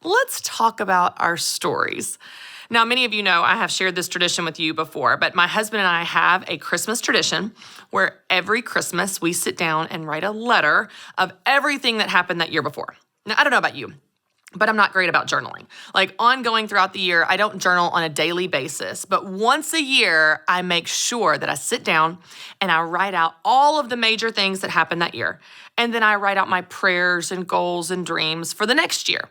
let's talk about our stories. Now, many of you know I have shared this tradition with you before, but my husband and I have a Christmas tradition where every Christmas we sit down and write a letter of everything that happened that year before. Now, I don't know about you, but I'm not great about journaling. Like ongoing throughout the year, I don't journal on a daily basis, but once a year, I make sure that I sit down and I write out all of the major things that happened that year. And then I write out my prayers and goals and dreams for the next year.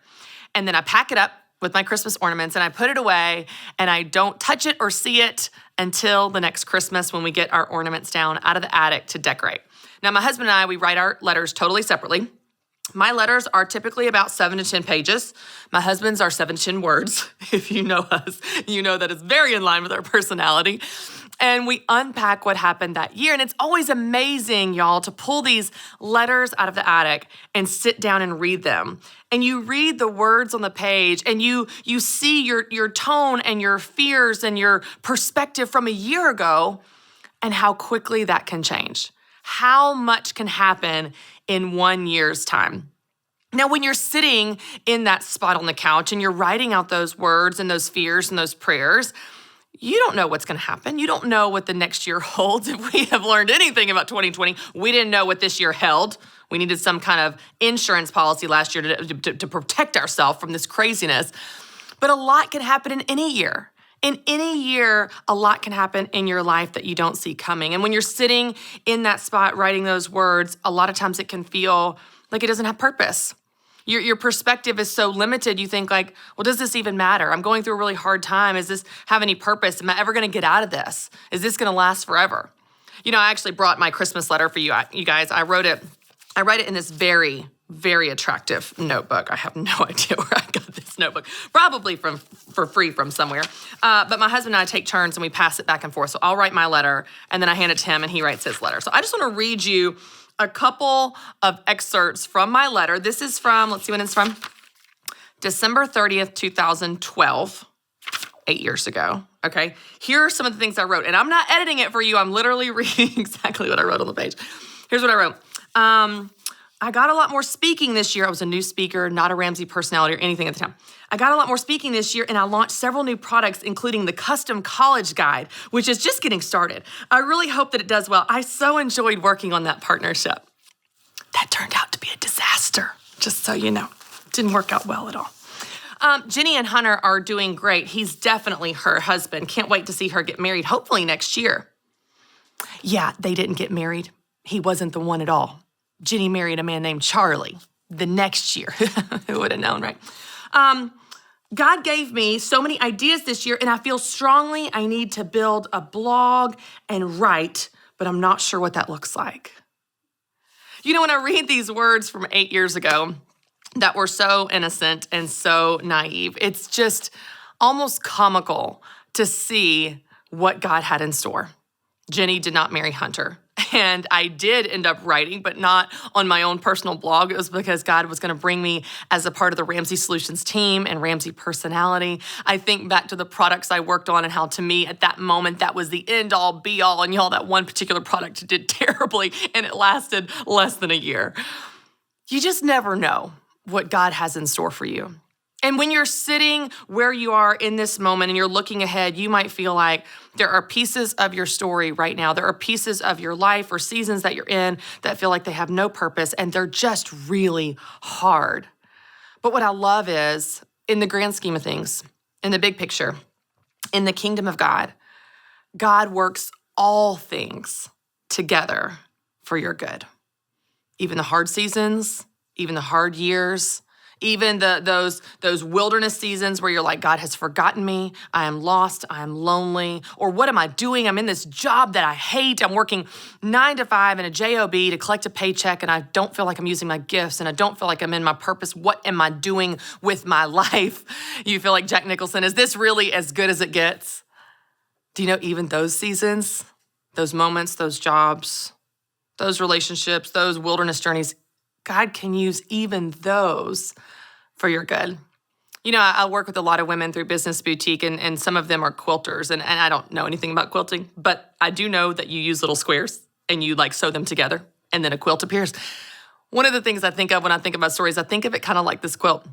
And then I pack it up with my Christmas ornaments and I put it away and I don't touch it or see it until the next Christmas when we get our ornaments down out of the attic to decorate. Now, my husband and I, we write our letters totally separately. My letters are typically about 7 to 10 pages. My husband's are 7 to 10 words. If you know us, you know that it's very in line with our personality. And we unpack what happened that year. And it's always amazing, y'all, to pull these letters out of the attic and sit down and read them. And you read the words on the page and you see your tone and your fears and your perspective from a year ago and how quickly that can change. How much can happen in 1 year's time. Now, when you're sitting in that spot on the couch and you're writing out those words and those fears and those prayers, you don't know what's going to happen. You don't know what the next year holds. If we have learned anything about 2020, we didn't know what this year held. We needed some kind of insurance policy last year to protect ourselves from this craziness. But a lot can happen in any year. In any year, a lot can happen in your life that you don't see coming. And when you're sitting in that spot writing those words, a lot of times it can feel like it doesn't have purpose. Your perspective is so limited, you think like, well, does this even matter? I'm going through a really hard time. Does this have any purpose? Am I ever gonna get out of this? Is this gonna last forever? You know, I actually brought my Christmas letter for you guys. I write it in this very, very attractive notebook. I have no idea where I got this notebook. Probably for free from somewhere. But my husband and I take turns and we pass it back and forth. So I'll write my letter and then I hand it to him and he writes his letter. So I just wanna read you a couple of excerpts from my letter. This is from, let's see when it's from, December 30th, 2012, 8 years ago, okay? Here are some of the things I wrote, and I'm not editing it for you. I'm literally reading exactly what I wrote on the page. Here's what I wrote. I got a lot more speaking this year. I was a new speaker, not a Ramsey personality or anything at the time. I got a lot more speaking this year and I launched several new products, including the custom college guide, which is just getting started. I really hope that it does well. I so enjoyed working on that partnership. That turned out to be a disaster, just so you know. Didn't work out well at all. Jenny and Hunter are doing great. He's definitely her husband. Can't wait to see her get married, hopefully next year. Yeah, they didn't get married. He wasn't the one at all. Jenny married a man named Charlie the next year. Who would have known, right? God gave me so many ideas this year, and I feel strongly I need to build a blog and write, but I'm not sure what that looks like. You know, when I read these words from 8 years ago that were so innocent and so naive, it's just almost comical to see what God had in store. Jenny did not marry Hunter. And I did end up writing, but not on my own personal blog. It was because God was going to bring me as a part of the Ramsey Solutions team and Ramsey personality. I think back to the products I worked on and how to me at that moment, that was the end all be all. And y'all, that one particular product did terribly and it lasted less than a year. You just never know what God has in store for you. And when you're sitting where you are in this moment and you're looking ahead, you might feel like there are pieces of your story right now. There are pieces of your life or seasons that you're in that feel like they have no purpose and they're just really hard. But what I love is, in the grand scheme of things, in the big picture, in the kingdom of God, God works all things together for your good. Even the hard seasons, even the hard years, even those wilderness seasons where you're like, God has forgotten me, I am lost, I am lonely, or what am I doing? I'm in this job that I hate. I'm working 9 to 5 in a job to collect a paycheck and I don't feel like I'm using my gifts and I don't feel like I'm in my purpose. What am I doing with my life? You feel like Jack Nicholson, is this really as good as it gets? Do you know even those seasons, those moments, those jobs, those relationships, those wilderness journeys, God can use even those for your good. You know, I work with a lot of women through Business Boutique, and some of them are quilters, and I don't know anything about quilting, but I do know that you use little squares and you like sew them together, and then a quilt appears. One of the things I think of when I think about stories, I think of it kind of like this quilt.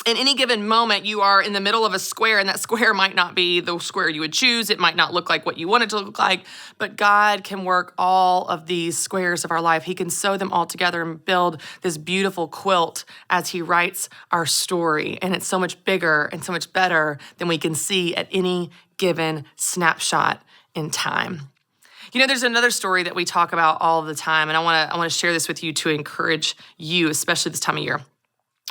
In any given moment, you are in the middle of a square, and that square might not be the square you would choose. It might not look like what you want it to look like, but God can work all of these squares of our life. He can sew them all together and build this beautiful quilt as he writes our story. And it's so much bigger and so much better than we can see at any given snapshot in time. You know, there's another story that we talk about all the time, and I want to share this with you to encourage you, especially this time of year.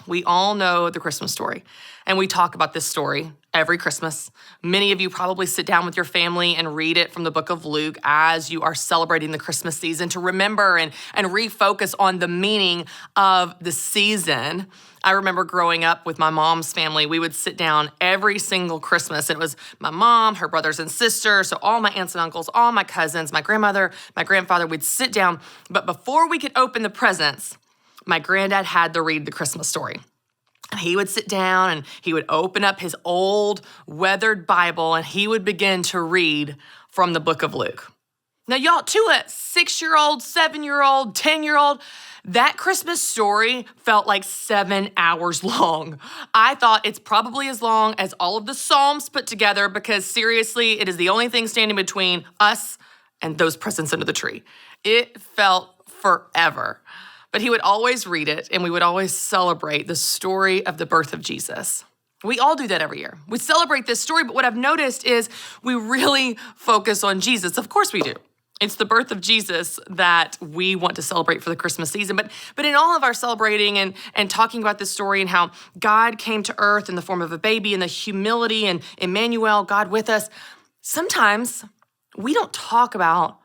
We all know the Christmas story, and we talk about this story every Christmas. Many of you probably sit down with your family and read it from the book of Luke as you are celebrating the Christmas season to remember and refocus on the meaning of the season. I remember growing up with my mom's family, we would sit down every single Christmas. It was my mom, her brothers and sisters, so all my aunts and uncles, all my cousins, my grandmother, my grandfather, we'd sit down. But before we could open the presents, my granddad had to read the Christmas story. And he would sit down and he would open up his old weathered Bible and he would begin to read from the book of Luke. Now, y'all, to a 6-year-old, 7-year-old, 10-year-old, that Christmas story felt like 7 hours long. I thought it's probably as long as all of the Psalms put together because seriously, it is the only thing standing between us and those presents under the tree. It felt forever. But he would always read it, and we would always celebrate the story of the birth of Jesus. We all do that every year. We celebrate this story, but what I've noticed is we really focus on Jesus. Of course we do. It's the birth of Jesus that we want to celebrate for the Christmas season. But in all of our celebrating and talking about this story and how God came to earth in the form of a baby and the humility and Emmanuel, God with us, sometimes we don't talk about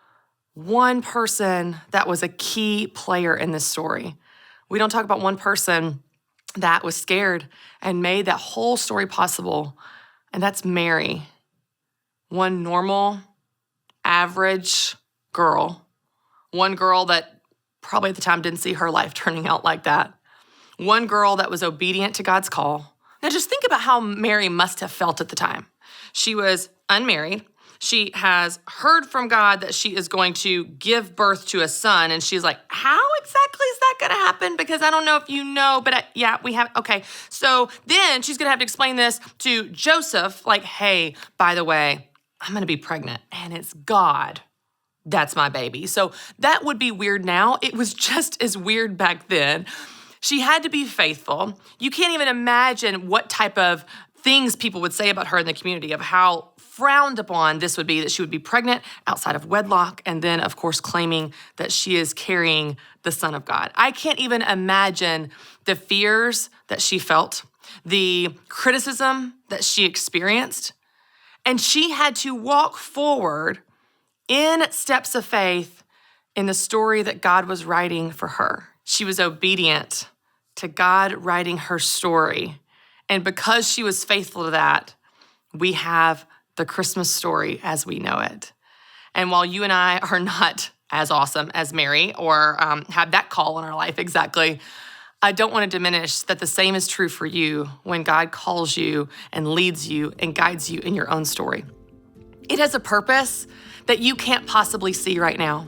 one person that was a key player in this story. We don't talk about one person that was scared and made that whole story possible, and that's Mary. One normal, average girl. One girl that probably at the time didn't see her life turning out like that. One girl that was obedient to God's call. Now just think about how Mary must have felt at the time. She was unmarried. She has heard from God that she is going to give birth to a son. And she's like, how exactly is that going to happen? Because I don't know if you know, but we have, okay. So then she's going to have to explain this to Joseph, like, hey, by the way, I'm going to be pregnant and it's God. That's my baby. So that would be weird now. It was just as weird back then. She had to be faithful. You can't even imagine what type of things people would say about her in the community of how frowned upon this would be, that she would be pregnant outside of wedlock and then, of course, claiming that she is carrying the Son of God. I can't even imagine the fears that she felt, the criticism that she experienced, and she had to walk forward in steps of faith in the story that God was writing for her. She was obedient to God writing her story, and because she was faithful to that, we have the Christmas story as we know it. And while you and I are not as awesome as Mary or have that call in our life exactly, I don't want to diminish that the same is true for you when God calls you and leads you and guides you in your own story. It has a purpose that you can't possibly see right now.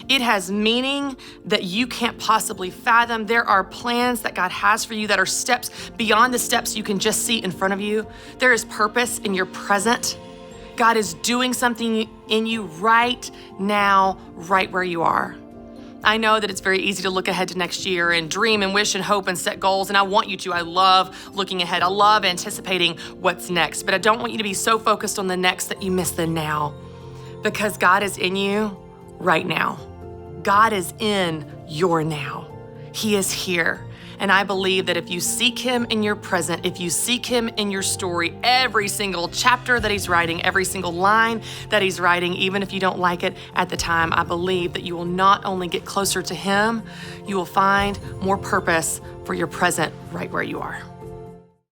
It has meaning that you can't possibly fathom. There are plans that God has for you that are steps beyond the steps you can just see in front of you. There is purpose in your present. God is doing something in you right now, right where you are. I know that it's very easy to look ahead to next year and dream and wish and hope and set goals, and I want you to. I love looking ahead. I love anticipating what's next, but I don't want you to be so focused on the next that you miss the now, because God is in you right now. God is in your now. He is here. And I believe that if you seek him in your present, if you seek him in your story, every single chapter that he's writing, every single line that he's writing, even if you don't like it at the time, I believe that you will not only get closer to him, you will find more purpose for your present right where you are.